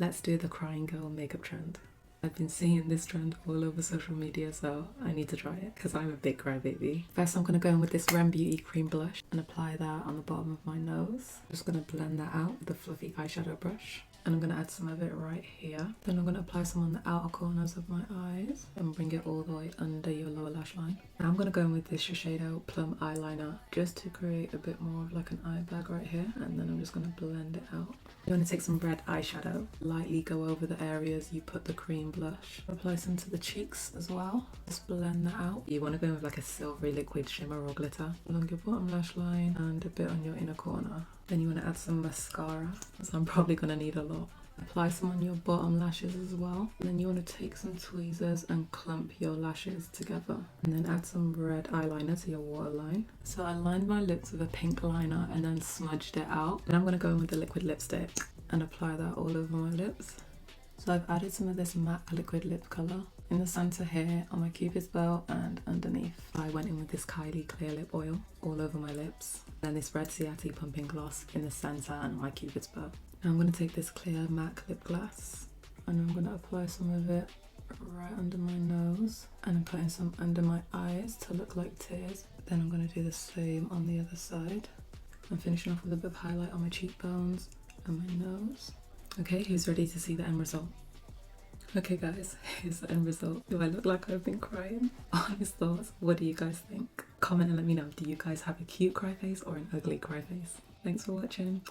let's do the crying girl makeup trend. I've been seeing this trend all over social media, so I need to try it because I'm a big crybaby. First, I'm going to go in with this Ren Beauty cream blush and apply that on the bottom of my nose. I'm just going to blend that out with the fluffy eyeshadow brush. And I'm going to add some of it right here. Then I'm going to apply some on the outer corners of my eyes and bring it all the way under your lower lash line. Now I'm going to go in with this Shiseido Plum eyeliner just to create a bit more of like an eye bag right here. And then I'm just going to blend it out. You want to take some red eyeshadow, lightly go over the areas you put the cream blush. Apply some to the cheeks as well. Just blend that out. You want to go in with like a silvery liquid shimmer or glitter along your bottom lash line and a bit on your inner corner. Then you want to add some mascara, so I'm probably going to need a lot. Apply some on your bottom lashes as well. And then you want to take some tweezers and clump your lashes together. And then add some red eyeliner to your waterline. So I lined my lips with a pink liner and then smudged it out. Then I'm going to go in with the liquid lipstick and apply that all over my lips. So I've added some of this matte liquid lip colour in the centre here, on my cupid's bow and underneath. I went in with this Kylie clear lip oil all over my lips. Then this red Ciati pumping gloss in the centre and my cupid's bow. Now I'm going to take this clear MAC lip gloss and I'm going to apply some of it right under my nose. And I'm putting some under my eyes to look like tears. Then I'm going to do the same on the other side. I'm finishing off with a bit of highlight on my cheekbones and my nose. Okay, who's ready to see the end result? Okay guys, here's the end result. Do I look like I've been crying? Honest thoughts, what do you guys think? Comment and let me know, do you guys have a cute cry face or an ugly cry face? Thanks for watching.